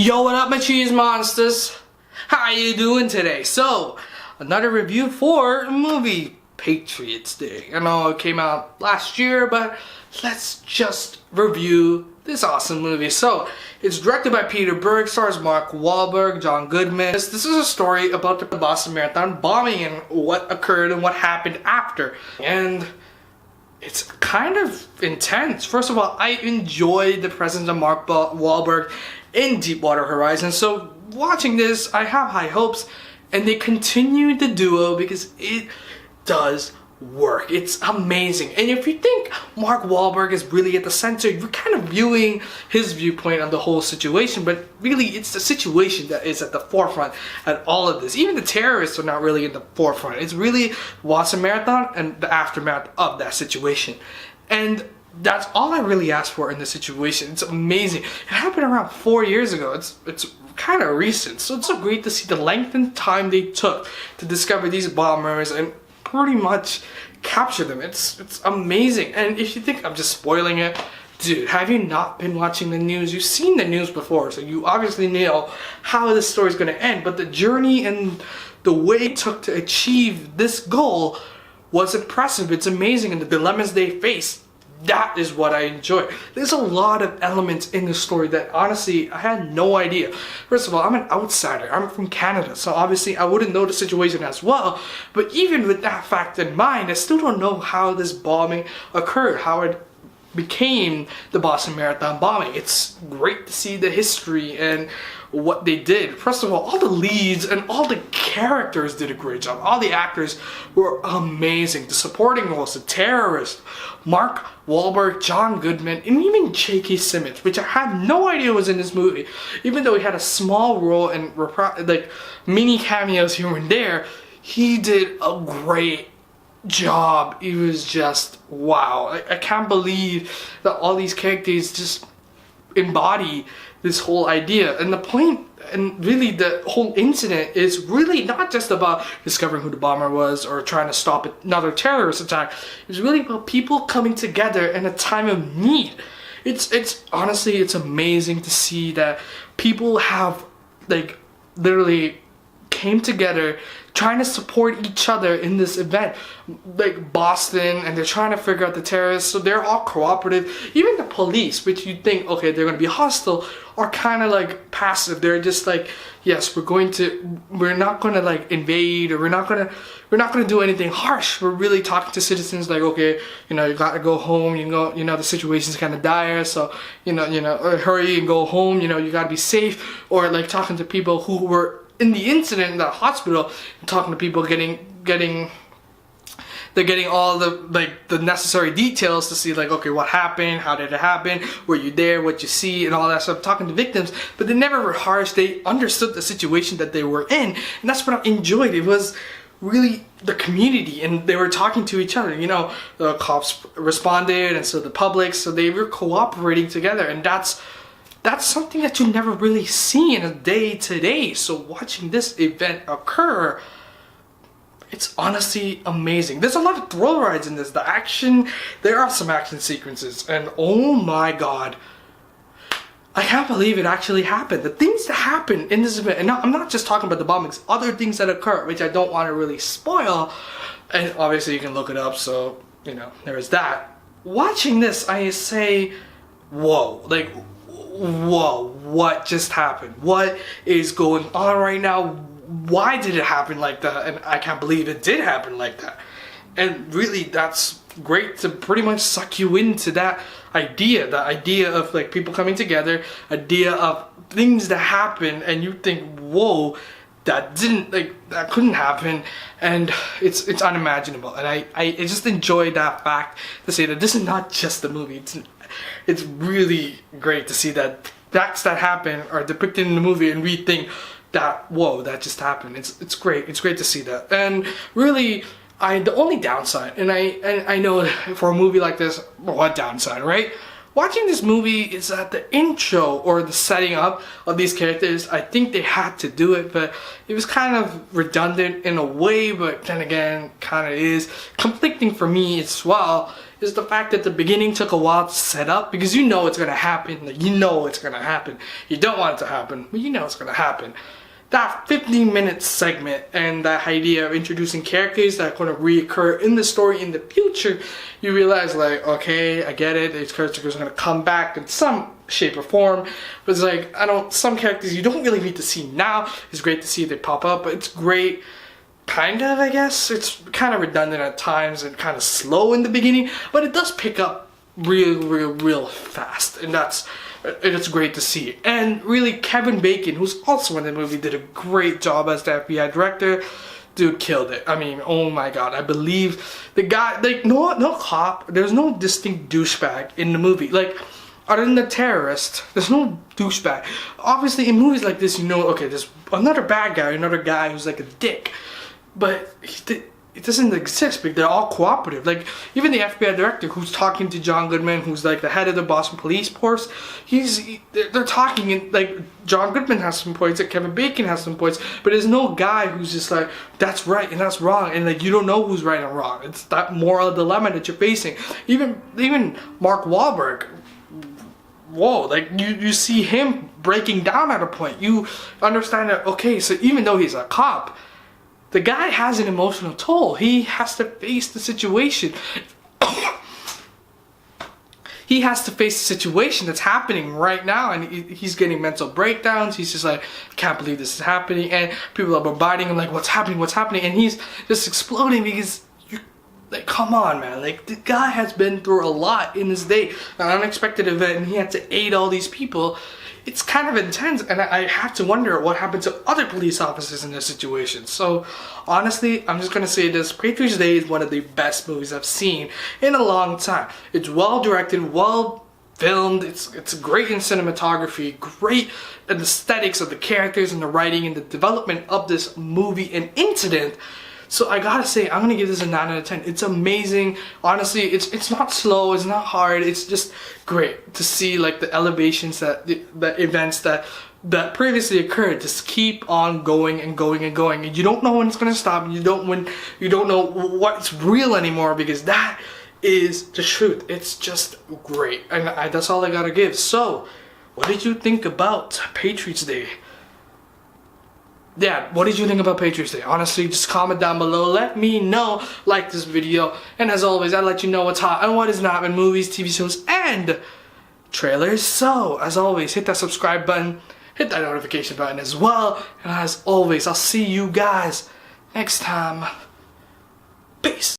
Yo, what up my cheese monsters? How you doing today? So, another review for the movie Patriots Day. I know it came out last year, but let's just review this awesome movie. So, it's directed by Peter Berg, stars Mark Wahlberg, John Goodman. This is a story about the Boston Marathon bombing and what occurred and what happened after. And it's kind of intense. First of all, I enjoyed the presence of Mark Wahlberg in Deepwater Horizon. So watching this, I have high hopes, and they continue the duo because it does work. It's amazing. And if you think Mark Wahlberg is really at the center, you're kind of viewing his viewpoint on the whole situation, but really it's the situation that is at the forefront at all of this. Even the terrorists are not really in the forefront. It's really Boston Marathon and the aftermath of that situation. And that's all I really asked for in this situation. It's amazing. It happened around 4 years ago. It's kind of recent. So it's so great to see the length and time they took to discover these bombers and pretty much capture them. It's amazing. And if you think I'm just spoiling it, dude, have you not been watching the news? You've seen the news before, so you obviously know how this story is going to end. But the journey and the way it took to achieve this goal was impressive. It's amazing, and the dilemmas they faced, that is what I enjoy. There's a lot of elements in the story that honestly I had no idea. First of all, I'm an outsider. I'm from Canada, so obviously I wouldn't know the situation as well. But even with that fact in mind, I still don't know how this bombing occurred, how it became the Boston Marathon bombing. It's great to see the history and what they did. First of all the leads and all the characters did a great job. All the actors were amazing. The supporting roles, the terrorist, Mark Wahlberg, John Goodman, and even J.K. Simmons, which I had no idea was in this movie. Even though he had a small role and like mini cameos here and there, he did a great job. It was just wow. I can't believe that all these characters just embody this whole idea. And the point, and really the whole incident, is really not just about discovering who the bomber was or trying to stop another terrorist attack. It's really about people coming together in a time of need. It's honestly, it's amazing to see that people have like literally came together trying to support each other in this event, like Boston, and they're trying to figure out the terrorists, so they're all cooperative. Even the police, which you think, okay, they're going to be hostile, are kind of like passive. They're just like, yes, we're not going to like invade, or we're not going to do anything harsh. We're really talking to citizens like, okay, you got to go home, the situation's kind of dire, so or hurry and go home, you got to be safe. Or like talking to people who were in the incident in the hospital, talking to people, getting all the necessary details to see like, okay, what happened, how did it happen, were you there, what you see, and all that stuff. Talking to victims, but they never were harsh. They understood the situation that they were in, and that's what I enjoyed. It was really the community, and they were talking to each other. The cops responded, and so the public, so they were cooperating together, and that's something that you never really see in a day-to-day. So watching this event occur, it's honestly amazing. There's a lot of thrill rides in this. The action, there are some action sequences, and oh my god, I can't believe it actually happened. The things that happen in this event, and I'm not just talking about the bombings, other things that occur, which I don't want to really spoil, and obviously you can look it up, so, there's that. Watching this, I say, whoa, like, whoa, what just happened? What is going on right now? Why did it happen like that? And I can't believe it did happen like that. And really, that's great to pretty much suck you into that idea. The idea of like people coming together, idea of things that happen, and you think, whoa, that couldn't happen, and it's unimaginable. And I just enjoy that fact to say that this is not just a movie. It's really great to see that facts that happen are depicted in the movie, and we think that, whoa, that just happened. It's great. It's great to see that. And really, the only downside, and I know for a movie like this, what downside, right? Watching this movie is that the intro or the setting up of these characters, I think they had to do it, but it was kind of redundant in a way, but then again, kind of is conflicting for me as well. is the fact that the beginning took a while to set up, because you know it's gonna happen. Like, you know it's gonna happen. You don't want it to happen, but you know it's gonna happen. That 15-minute segment and that idea of introducing characters that are going to reoccur in the story in the future, you realize, like, okay, I get it, these characters are going to come back in some shape or form, but it's like, some characters you don't really need to see now. It's great to see they pop up, but it's great, kind of, I guess. It's kind of redundant at times and kind of slow in the beginning, but it does pick up real fast, and it's great to see. And really, Kevin Bacon, who's also in the movie, did a great job as the FBI director. Dude killed it. I mean, oh my god, I believe the guy, like, no cop, there's no distinct douchebag in the movie. Like, other than the terrorist, there's no douchebag. Obviously, in movies like this, you know, okay, there's another bad guy, another guy who's like a dick. But it doesn't exist, because they're all cooperative. Like, even the FBI director who's talking to John Goodman, who's like the head of the Boston police force, they're talking, and like, John Goodman has some points, like Kevin Bacon has some points, but there's no guy who's just like, that's right and that's wrong, and like, you don't know who's right and wrong. It's that moral dilemma that you're facing. Even Mark Wahlberg, whoa, like, you see him breaking down at a point. You understand that, okay, so even though he's a cop, the guy has an emotional toll. He has to face the situation. He has to face the situation that's happening right now, and he's getting mental breakdowns. He's just like, I can't believe this is happening, and people are bombarding him like, what's happening, and he's just exploding because, like, come on, man. Like, the guy has been through a lot in his day, an unexpected event, and he had to aid all these people. It's kind of intense, and I have to wonder what happened to other police officers in this situation. So, honestly, I'm just gonna say this: Patriots Day is one of the best movies I've seen in a long time. It's well directed, well filmed, it's great in cinematography, great in the aesthetics of the characters and the writing and the development of this movie and incident. So I gotta say, I'm gonna give this a 9 out of 10. It's amazing. Honestly, it's not slow, it's not hard, it's just great to see, like, the elevations, that the events that previously occurred just keep on going and going and going. And you don't know when it's gonna stop, and you don't know what's real anymore, because that is the truth. It's just great. And that's all I gotta give. So, what did you think about Patriots Day? Yeah, what did you think about Patriots Day? Honestly, just comment down below. Let me know. Like this video. And as always, I let you know what's hot and what is not in movies, TV shows, and trailers. So, as always, hit that subscribe button. Hit that notification button as well. And as always, I'll see you guys next time. Peace.